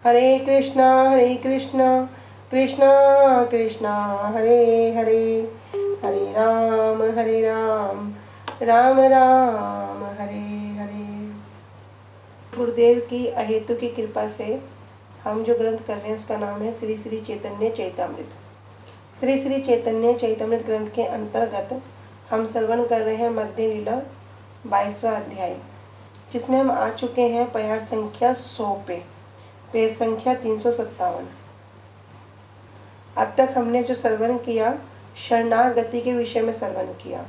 हरे कृष्णा कृष्णा कृष्णा हरे हरे, हरे राम राम राम हरे हरे। गुरुदेव की अहेतु की कृपा से हम जो ग्रंथ कर रहे हैं उसका नाम है श्री श्री चैतन्य चैतामृत। श्री श्री चैतन्य चैतामृत ग्रंथ के अंतर्गत हम श्रवण कर रहे हैं मध्य लीला 22वां अध्याय, जिसमें हम आ चुके हैं पयार संख्या 100 पे, पेज संख्या 357। अब तक हमने जो श्रवण किया शरणागति के विषय में श्रवण किया।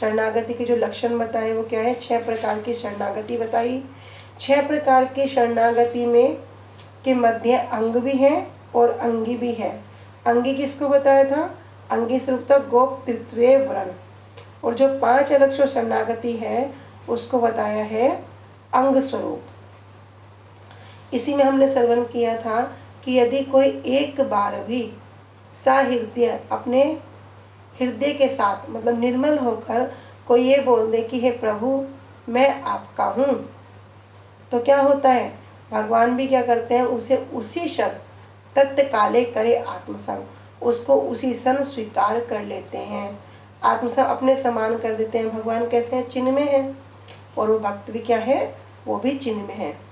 शरणागति के जो लक्षण बताए वो क्या है? 6 प्रकार की शरणागति बताई। 6 प्रकार की शरणागति में के मध्य अंग भी हैं और अंगी भी है। अंगी किसको बताया था? अंगी स्वरूपता गोप तृत्वे व्रण। और जो 5 अलग से शरणागति है उसको बताया है अंग स्वरूप। इसी में हमने श्रवण किया था कि यदि कोई एक बार भी साहृदय अपने हृदय के साथ मतलब निर्मल होकर कोई ये बोल दे कि हे प्रभु मैं आपका हूँ, तो क्या होता है? भगवान भी क्या करते हैं? उसे उसी क्षण तत्काले करे आत्मसंग, उसको उसी क्षण स्वीकार कर लेते हैं, आत्मसंग अपने समान कर देते हैं। भगवान कैसे हैं? चिन्ह में है, और वो भक्त भी क्या है? वो भी चिन्ह में है।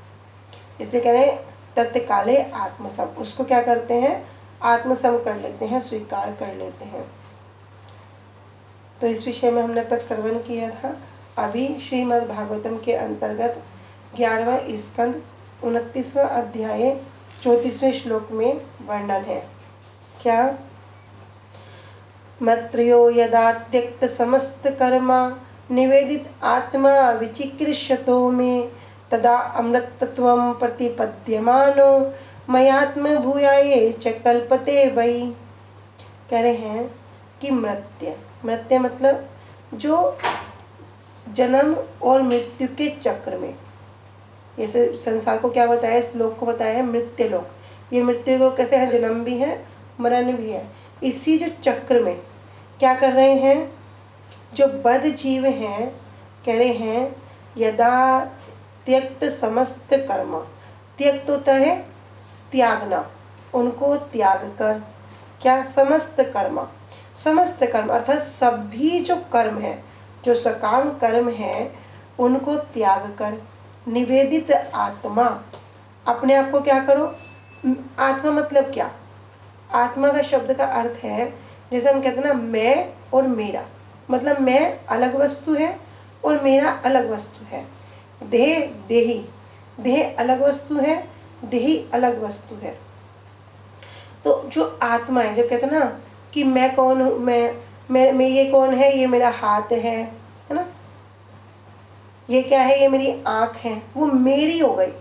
इसलिए कह रहे हैं तत्काले आत्मसम, उसको क्या करते हैं? आत्मसम कर लेते हैं, स्वीकार कर लेते हैं। तो इस विषय में हमने तक श्रवण किया था। अभी श्रीमद् भागवतम के अंतर्गत 11वां स्कंद 29वां अध्याय 34वें श्लोक में वर्णन है। क्या? मत्र्यो यदा त्यक्त समस्त कर्मा निवेदित आत्मा विचिकृष्यतो में तदा अमृतत्वं प्रतिपद्यमानो मयात्म भूयाये च कल्पते वै। कह रहे हैं कि मृत्य मतलब जो जन्म और मृत्यु के चक्र में, जैसे संसार को क्या बताया? इस लोक को बताया है मृत्यु लोक। ये मृत्यु लोक कैसे है? जन्म भी है, मरण भी है। इसी जो चक्र में क्या कर रहे हैं? जो बद्ध जीव हैं, कह रहे हैं यदा त्यक्त समस्त कर्म, त्यक्त होता है त्यागना, उनको त्याग कर क्या? समस्त कर्म अर्थात सभी जो कर्म है, जो सकाम कर्म है, उनको त्याग कर निवेदित आत्मा, अपने आप को क्या करो? आत्मा मतलब क्या? आत्मा का शब्द का अर्थ है, जैसे हम कहते हैं ना मैं और मेरा, मतलब मैं अलग वस्तु है और मेरा अलग वस्तु है। देह अलग वस्तु है, देही अलग वस्तु है। तो जो आत्मा है, जब कहते हैं ना कि मैं कौन हूँ, मैं ये कौन है? ये मेरा हाथ है ना? ये क्या है? ये मेरी आँख है, वो मेरी हो गई।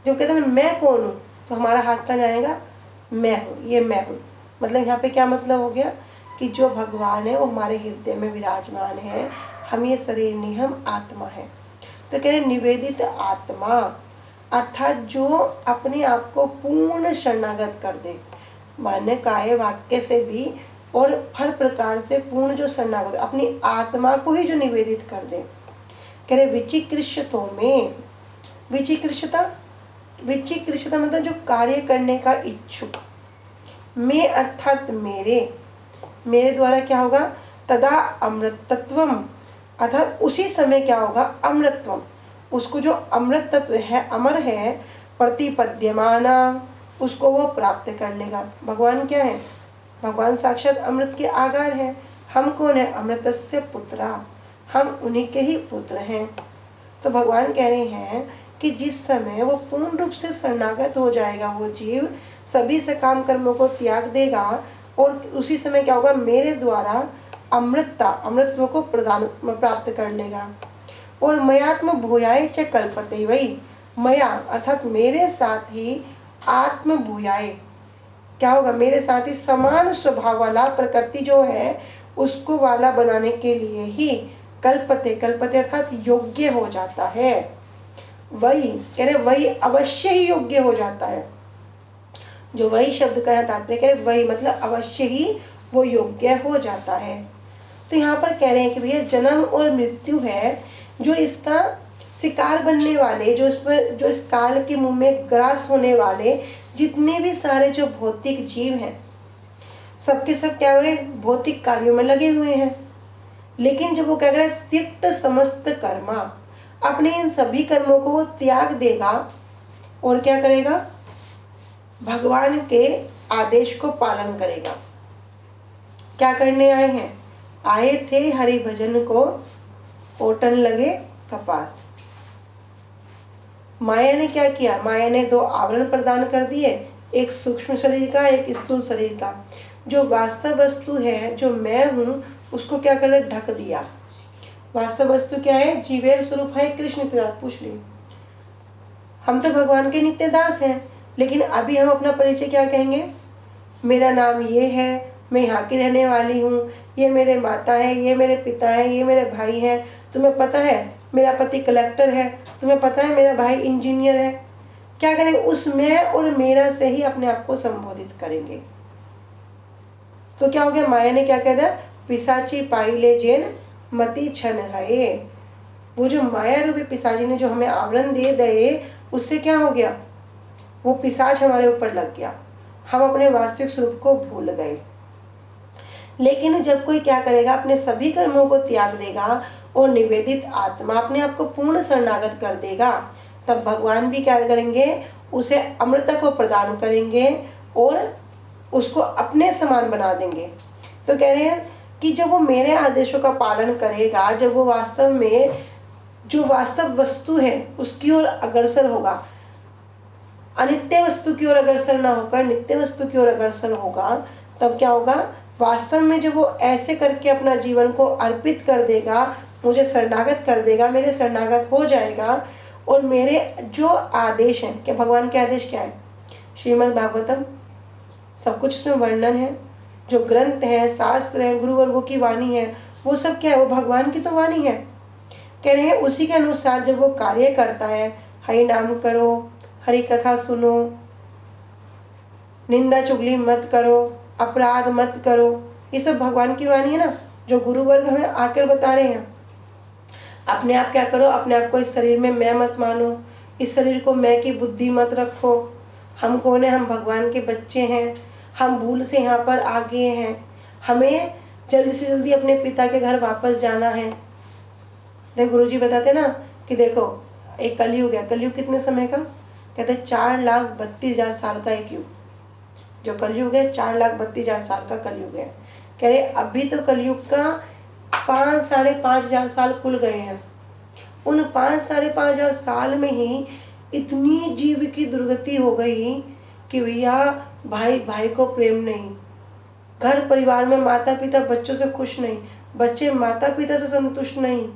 जब कहते हैं ना मैं कौन हूँ, तो हमारा हाथ कहाँ जाएगा? मैं हूँ, ये मैं हूँ। मतलब यहाँ पे क्या मतलब हो गया कि जो भगवान है वो हमारे हृदय में विराजमान है, हम ये शरीर नहीं, हम आत्मा है। तो कह रहे निवेदित आत्मा अर्थात जो अपने आप को पूर्ण शरणागत कर दे, मान्य काय वाक्य से भी और हर प्रकार से पूर्ण जो शरणागत, अपनी आत्मा को ही जो निवेदित कर दे। कह रहे विचिकृष्यतों में, विचिकृष्यता मतलब जो कार्य करने का इच्छुक, मैं अर्थात मेरे द्वारा क्या होगा? तदा अमृतत्वम अर्थात उसी समय क्या होगा? अमृतत्वम, उसको जो अमृत तत्व है, अमर है, प्रतिपद्यमाना, उसको वो प्राप्त कर लेगा। भगवान क्या है? भगवान साक्षात अमृत के आगार है। हम कौन है? अमृतस्य पुत्रा, हम उन्हीं के ही पुत्र हैं। तो भगवान कह रहे हैं कि जिस समय वो पूर्ण रूप से शरणागत हो जाएगा, वो जीव सभी सकाम कर्मों को त्याग देगा, और उसी समय क्या होगा? मेरे द्वारा अमृतत्व को प्राप्त कर लेगा। और मयात्म भूयाय च कल्पते वै, मया अर्थात मेरे साथ ही आत्म भूयाय क्या होगा? मेरे साथ ही समान स्वभाव वाला प्रकृति जो है उसको वाला बनाने के लिए ही कल्पते अर्थात योग्य हो जाता है। वही कह रहे वही अवश्य ही योग्य हो जाता है। जो वही शब्द का है तात्पर्य, कह रहे वही मतलब अवश्य ही वो योग्य हो जाता है। तो यहाँ पर कह रहे हैं कि भैया जन्म और मृत्यु है जो इसका शिकार बनने वाले, जो इस काल के मुंह में ग्रास होने वाले जितने भी सारे जो भौतिक जीव हैं, सबके सब क्या हो रहे, भौतिक कार्यों में लगे हुए हैं। लेकिन जब वो क्या करे, त्यक्त समस्त कर्मा, अपने इन सभी कर्मों को वो त्याग देगा और क्या करेगा, भगवान के आदेश को पालन करेगा। क्या करने आए हैं, आए थे हरि भजन को, ओटन लगे कपास। माया ने क्या किया, माया ने दो आवरण प्रदान कर दिए, एक सूक्ष्म शरीर का, एक स्थूल शरीर का। जो वास्तव वस्तु है, जो मैं हूँ, उसको क्या कर दिया, ढक दिया। वास्तव वस्तु क्या है, जीवेर स्वरूप है कृष्ण के साथ। पूछ ली, हम तो भगवान के नित्य दास हैं, लेकिन अभी हम अपना परिचय क्या कहेंगे, मेरा नाम ये है, मैं यहाँ की रहने वाली हूँ, ये मेरे माता है, ये मेरे पिता है, ये मेरे भाई हैं, तुम्हें पता है मेरा पति कलेक्टर है, तुम्हें पता है मेरा भाई इंजीनियर है। क्या करेंगे, उस मैं और मेरा से ही अपने आप को संबोधित करेंगे। तो क्या हो गया, माया ने क्या कह दिया, पिशाची पाई ले जेन मति छन है। वो जो माया रूपी पिशाची ने जो हमें आवरण दे दिए, उससे क्या हो गया, वो पिशाच हमारे ऊपर लग गया, हम अपने वास्तविक स्वरूप को भूल गए। लेकिन जब कोई क्या करेगा, अपने सभी कर्मों को त्याग देगा और निवेदित आत्मा अपने आप को पूर्ण शरणागत कर देगा, तब भगवान भी क्या करेंगे, उसे अमृता को प्रदान करेंगे और उसको अपने समान बना देंगे। तो कह रहे हैं कि जब वो मेरे आदेशों का पालन करेगा, जब वो वास्तव में जो वास्तव वस्तु है उसकी ओर अग्रसर होगा, अनित्य वस्तु की ओर अग्रसर न होकर नित्य वस्तु की ओर अग्रसर होगा, तब क्या होगा, वास्तव में जब वो ऐसे करके अपना जीवन को अर्पित कर देगा, मुझे शरणागत कर देगा, मेरे शरणागत हो जाएगा, और मेरे जो आदेश हैं, कि भगवान के आदेश क्या है, श्रीमद् भागवतम, सब कुछ उसमें वर्णन है, जो ग्रंथ है, शास्त्र है, गुरुवर्गों की वाणी है, वो सब क्या है, वो भगवान की तो वाणी है। कह रहे हैं उसी के अनुसार जब वो कार्य करता है, हरि नाम करो, हरि कथा सुनो, निंदा चुगली मत करो, अपराध मत करो, ये सब भगवान की वाणी है ना, जो गुरुवर्ग हमें आकर बता रहे हैं। अपने आप क्या करो, अपने आप को इस शरीर में मैं मत मानो, इस शरीर को मैं की बुद्धि मत रखो। हम कौन है, हम भगवान के बच्चे हैं, हम भूल से यहाँ पर आ गए हैं, हमें जल्दी से जल्दी अपने पिता के घर वापस जाना है। देखो गुरुजी बताते ना कि देखो एक कलयुग है, कलयुग कितने समय का, कहते 4,32,000 साल का एक युग, जो कलयुग है 4,32,000 साल का कलयुग है। कह रहे अभी तो कलयुग का 5,500 साल खुल गए हैं, उन 5,500 साल में ही इतनी जीव की दुर्गति हो गई कि भैया भाई भाई को प्रेम नहीं, घर परिवार में माता पिता बच्चों से खुश नहीं, बच्चे माता पिता से संतुष्ट नहीं,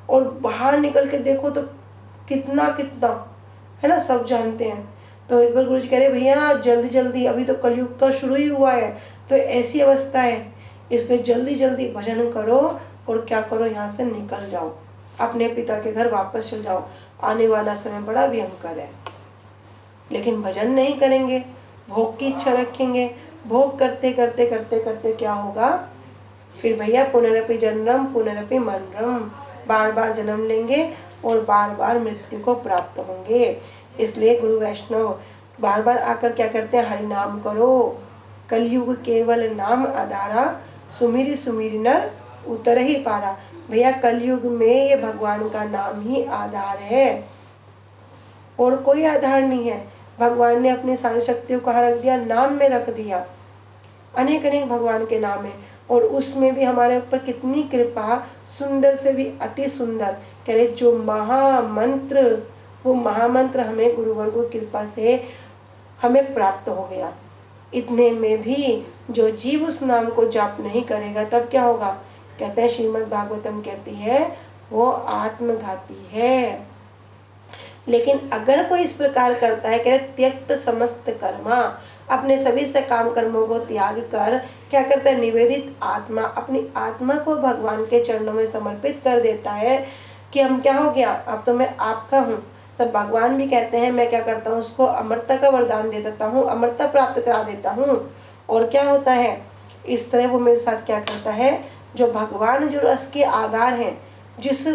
और बाहर निकल के देखो तो कितना कितना है ना, सब जानते हैं। तो एक बार गुरुजी कह रहे भैया जल्दी जल्दी, अभी तो कलयुग का शुरू ही हुआ है, तो ऐसी अवस्था है, इसमें जल्दी जल्दी भजन करो और क्या करो, यहाँ से निकल जाओ, अपने पिता के घर वापस चल जाओ, आने वाला समय बड़ा भयंकर है। लेकिन भजन नहीं करेंगे, भोग की इच्छा रखेंगे, भोग करते करते करते करते क्या होगा, फिर भैया पुनरपि जन्म पुनरपि मरणम, बार बार जन्म लेंगे और बार बार मृत्यु को प्राप्त होंगे। इसलिए गुरु वैष्णव बार बार आकर क्या करते हैं, हरि नाम करो, कलयुग केवल नाम आधारा, सुमिरी सुमिरी नर उतर ही पारा। भैया कलयुग में ये भगवान का नाम ही आधार है और कोई आधार नहीं है। भगवान ने अपनी सारी शक्तियों को रख दिया, नाम में रख दिया, अनेक अनेक भगवान के नाम है, और उसमें भी हमारे ऊपर कितनी कृपा, सुंदर से भी अति सुंदर। कह रहे जो महामंत्र, वो महामंत्र हमें गुरुवर्गों की कृपा से हमें प्राप्त हो गया। इतने में भी जो जीव उस नाम को जाप नहीं करेगा तब क्या होगा, कहते हैं श्रीमद् भागवतम कहती है वो आत्मघाती है। लेकिन अगर कोई इस प्रकार करता है, कह रहे त्यक्त समस्त कर्मा, अपने सभी से काम कर्मों को त्याग कर क्या करता है, निवेदित आत्मा, अपनी आत्मा को भगवान के चरणों में समर्पित कर देता है कि हम क्या हो गया, अब तो मैं आपका हूँ। तब भगवान भी कहते हैं मैं क्या करता हूँ, उसको अमरता का वरदान दे देता हूँ, अमरता प्राप्त करा देता हूँ। और क्या होता है, इस तरह वो मेरे साथ क्या करता है, जो भगवान जो रस के आगार हैं, जिस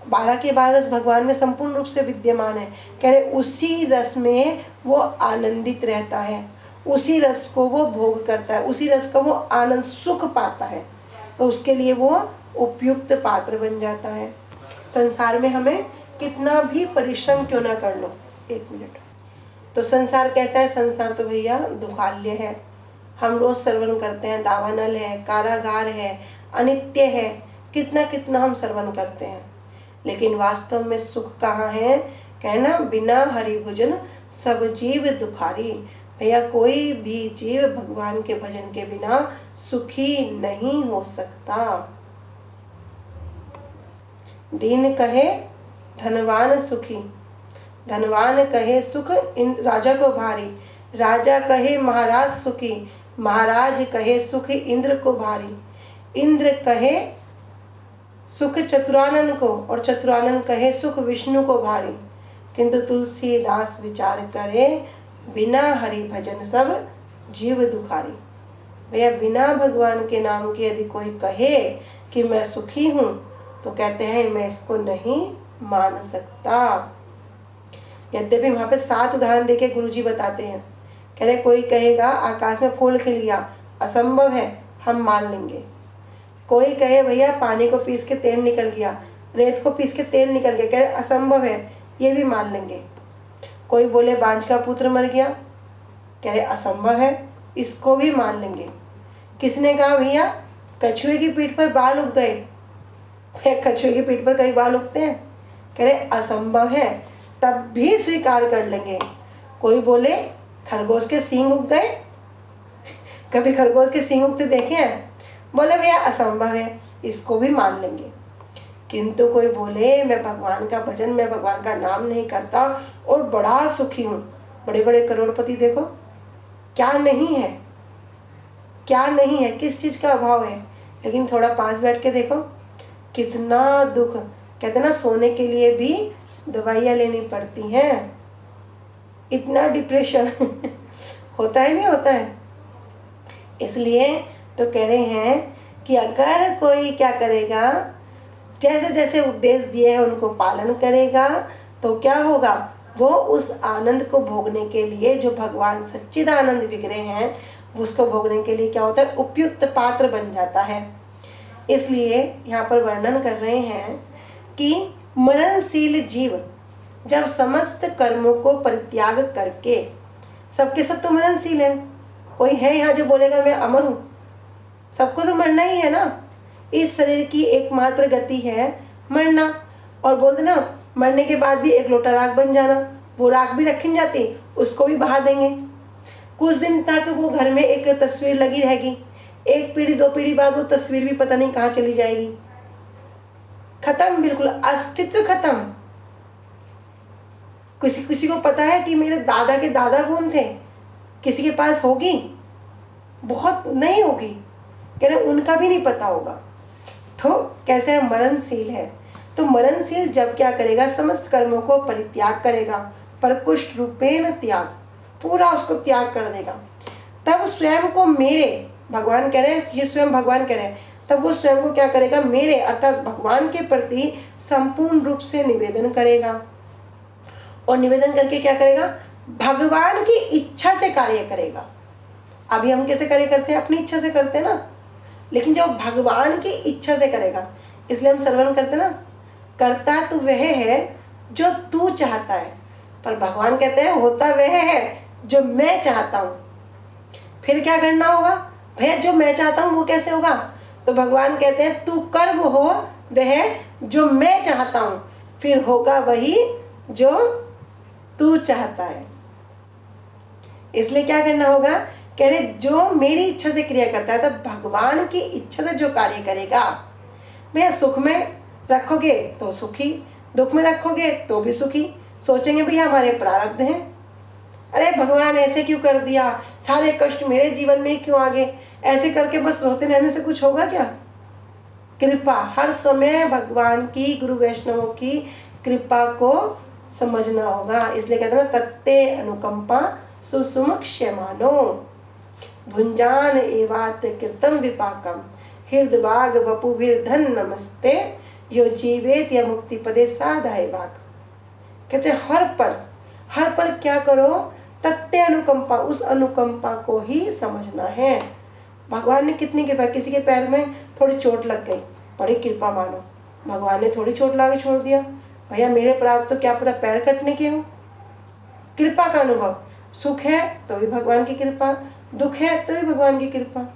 12 के 12 रस भगवान में संपूर्ण रूप से विद्यमान है। कह रहे उसी रस में वो आनंदित रहता है, उसी रस को वो भोग करता है, उसी रस का वो आनंद सुख पाता है, तो उसके लिए वो उपयुक्त पात्र बन जाता है। संसार में हमें कितना भी परिश्रम क्यों ना कर लो, एक मिनट, तो संसार कैसा है? संसार तो भैया दुखालय है। हम रोज श्रवण करते हैं, दावानल है, कारागार है, अनित्य है, कितना कितना हम श्रवण करते हैं, लेकिन वास्तव में सुख कहाँ है? कहना बिना हरि भजन सब जीव दुखारी। भैया कोई भी जीव भगवान के भजन के बिना सुखी नहीं हो सकता। दीन कहे धनवान सुखी, धनवान कहे सुख राजा को भारी, राजा कहे महाराज सुखी, महाराज कहे सुख इंद्र को भारी, इंद्र कहे सुख चतुरानन को और चतुरानन कहे सुख विष्णु को भारी। किंतु तुलसीदास विचार करे बिना हरि भजन सब जीव दुखारी। भैया बिना भगवान के नाम के यदि कोई कहे कि मैं सुखी हूँ तो कहते हैं मैं इसको नहीं मान सकता। यद्यपि वहाँ पे 7 उदाहरण देके गुरुजी बताते हैं। कह रहे कोई कहेगा आकाश में फूल खिल गया, असंभव है, हम मान लेंगे। कोई कहे भैया पानी को पीस के तेल निकल गया, रेत को पीस के तेल निकल गया, कह रहे असंभव है, ये भी मान लेंगे। कोई बोले बांझ का पुत्र मर गया, कह रहे असंभव है, इसको भी मान लेंगे। किसने कहा भैया कछुए की पीठ पर बाल उग गए, कछुए की पीठ पर कई बाल उगते हैं, कह रहे असंभव है, तब भी स्वीकार कर लेंगे। कोई बोले खरगोश के सींग उग गए, कभी खरगोश के सींग उगते देखे हैं? बोले भैया असंभव है, इसको भी मान लेंगे। किंतु कोई बोले मैं भगवान का भजन, मैं भगवान का नाम नहीं करता और बड़ा सुखी हूँ। बड़े बड़े करोड़पति देखो, क्या नहीं है, क्या नहीं है, किस चीज़ का अभाव है, लेकिन थोड़ा पास बैठ के देखो कितना दुख। कहते ना सोने के लिए भी दवाइयाँ लेनी पड़ती हैं, इतना डिप्रेशन होता है नहीं होता है। इसलिए तो कह रहे हैं कि अगर कोई क्या करेगा, जैसे जैसे उपदेश दिए हैं उनको पालन करेगा तो क्या होगा, वो उस आनंद को भोगने के लिए जो भगवान सच्चिदानंद विग्रह हैं उसको भोगने के लिए क्या होता है, उपयुक्त पात्र बन जाता है। इसलिए यहाँ पर वर्णन कर रहे हैं कि मरणशील जीव जब समस्त कर्मों को परित्याग करके, सबके सब तो मरणशील हैं, कोई है यहाँ जो बोलेगा मैं अमर हूँ? सबको तो मरना ही है ना। इस शरीर की एकमात्र गति है मरना, और बोल देना मरने के बाद भी एक लोटा राख बन जाना, वो राख भी रखी नहीं जाती, उसको भी बहा देंगे। कुछ दिन तक वो घर में एक तस्वीर लगी रहेगी, 1 पीढ़ी 2 पीढ़ी बाद वो तस्वीर भी पता नहीं कहाँ चली जाएगी, खत्म, बिल्कुल अस्तित्व खत्म। किसी किसी को पता है कि मेरे दादा के दादा कौन थे? किसी के पास होगी? बहुत नहीं होगी, कह रहे उनका भी नहीं पता होगा। तो कैसे है, मरणशील है। तो मरणशील जब क्या करेगा, समस्त कर्मों को परित्याग करेगा, परकुष्ठ रूपेण त्याग, पूरा उसको त्याग कर देगा, तब स्वयं को मेरे, भगवान कह रहे हैं, ये स्वयं भगवान कह रहे हैं, तब वो स्वयं को क्या करेगा, मेरे अर्थात भगवान के प्रति संपूर्ण रूप से निवेदन करेगा। और निवेदन करके क्या करेगा, भगवान की इच्छा से कार्य करेगा। अभी हम कैसे कार्य करते हैं, अपनी इच्छा से करते हैं ना, लेकिन जब भगवान की इच्छा से करेगा, इसलिए हम श्रवण करते ना, करता तो वह है जो तू चाहता है, पर भगवान कहते हैं होता वह है जो मैं चाहता हूँ। फिर क्या करना होगा भैया, जो मैं चाहता हूँ वो कैसे होगा? तो भगवान कहते हैं तू कर वो हो वह जो मैं चाहता हूँ, फिर होगा वही जो तू चाहता है। इसलिए क्या करना होगा, कह रहे जो मेरी इच्छा से क्रिया करता है, तब भगवान की इच्छा से जो कार्य करेगा, भैया सुख में रखोगे तो सुखी, दुख में रखोगे तो भी सुखी। सोचेंगे भैया हमारे प्रारब्ध हैं, अरे भगवान ऐसे क्यों कर दिया, सारे कष्ट मेरे जीवन में क्यों आ गए, ऐसे करके बस रोते रहने से कुछ होगा क्या? कृपा हर समय भगवान की, गुरु वैष्णवों की कृपा को समझना होगा। इसलिए कहते हैं ना, तत्ते अनुकंपा सुसुम क्षमानो भुंजान एवात कृतम विपाकम हृदवाग वपुभिर्धन नमस्ते यो जीवेत या मुक्ति पदे साधाय भाग। कहते हर पल क्या करो, तत्ते अनुकंपा, उस अनुकंपा को ही समझना है। भगवान ने कितनी कृपा, किसी के पैर में थोड़ी चोट लग गई, बड़ी कृपा मानो, भगवान ने थोड़ी चोट ला के छोड़ दिया। भैया मेरे प्राप्त तो क्या पता पैर कटने के हो। कृपा का अनुभव, सुख है तो भी भगवान की कृपा, दुख है तो भी भगवान की कृपा।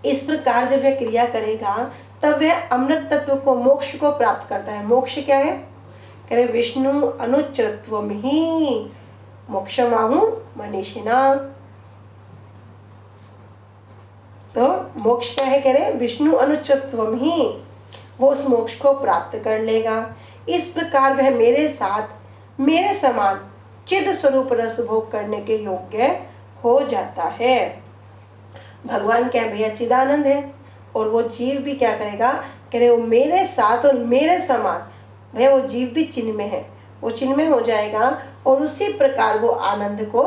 इस प्रकार जब वह क्रिया करेगा तब वह अमृत तत्व को, मोक्ष को प्राप्त करता है। मोक्ष क्या है? कह रहे विष्णु अनुच्चत्वम ही मोक्षमाहु मनीषिणा। तो मोक्ष क्या है? कह रहे विष्णु अनुच्चत्वम ही, वो उस मोक्ष को प्राप्त कर लेगा। इस प्रकार वह मेरे साथ मेरे समान चिद स्वरूप रस भोग करने के योग्य हो जाता है। भगवान क्या है भैया? चिदानंद है, और वो जीव भी क्या करेगा? कह रहे वो मेरे साथ और मेरे समान, भैया वो जीव भी चिन्मय है, वो चिन्मय हो जाएगा और उसी प्रकार वो आनंद को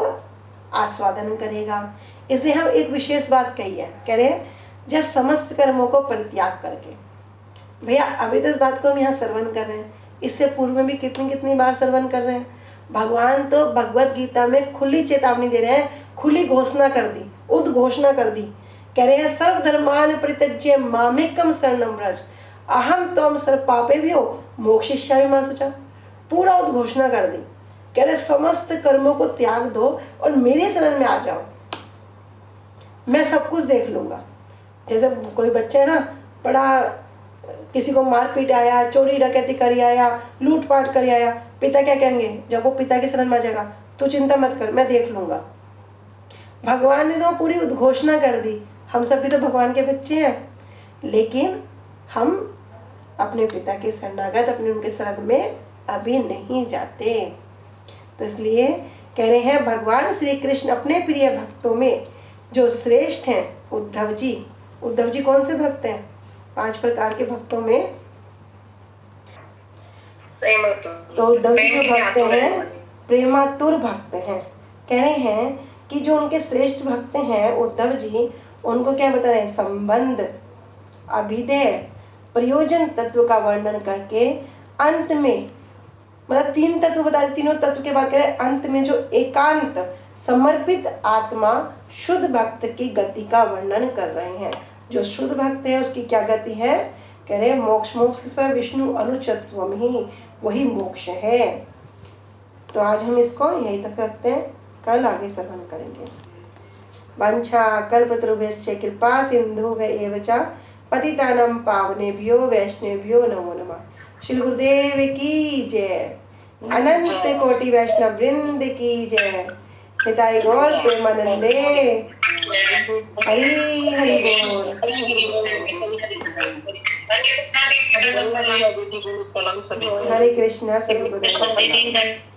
आस्वादन करेगा। इसलिए हम एक विशेष बात कही है, कह रहे जब समस्त कर्मों को परित्याग करके, भैया अभी तो इस बात को हम यहाँ श्रवण कर रहे हैं, इससे पूर्व में भी कितनी कितनी बार श्रवण कर रहे हैं। भगवान तो भगवत गीता में खुली चेतावनी दे रहे हैं, खुली घोषणा कर दी, उद्घोषणा कर दी। कह रहे हैं सर्वधर्मान परित्यज्य मामेकम शरणं व्रज अहम त्वं सर्व पापेभ्यो मोक्षयिष्यामि मा शुचा। पूरा उद्घोषणा कर दी। कह रहे समस्त कर्मों को त्याग दो और मेरे शरण में आ जाओ, मैं सब कुछ देख लूँगा। जैसे कोई बच्चा है ना, बड़ा किसी को मार पीट आया, चोरी डकैती कर आया, लूटपाट कर आया, पिता क्या कहेंगे जब वो पिता के शरण में आ जाएगा? तू चिंता मत कर, मैं देख लूँगा। भगवान ने तो पूरी उद्घोषणा कर दी। हम सब भी तो भगवान के बच्चे हैं, लेकिन हम अपने पिता के शरणागत, अपने उनके शरण में अभी नहीं जाते। तो इसलिए कह रहे हैं भगवान श्री कृष्ण अपने प्रिय भक्तों में जो श्रेष्ठ हैं, उद्धव जी। उद्धव जी कौन से भक्त हैं? 5 प्रकार के भक्तों में। तो उद्धव जी जो भक्त हैं, प्रेमातुर भक्त हैं। कह रहे हैं कि जो उनके श्रेष्ठ भक्त हैं उद्धव जी, उनको क्या बता रहे हैं? संबंध, अभिधेय, प्रयोजन तत्व का वर्णन करके अंत में, मतलब 3 तत्व बता रहे, तीनों तत्व के बाद कह रहे अंत में जो एकांत समर्पित आत्मा शुद्ध भक्त की गति का वर्णन कर रहे हैं। जो शुद्ध भक्त है उसकी क्या गति है? कह रहे मोक्ष। मोक्ष किस पर? विष्णु अनुचत्वम ही, वही मोक्ष है। तो आज हम इसको यहीं तक रखते हैं, कल आगे श्रवण करेंगे। वांछा कल्पतरुभ्यश्च कृपा सिंधुभ्य एव च पतितानां पावनेभ्यो वैष्णवेभ्यो नमो नमः। श्री गुरुदेव की जय, अनंत कोटि वैष्णव वृंद की जय। निताई गौर प्रेमानंदे, हरि हरि बोल। हरे कृष्णा। सद्गुरुदेव।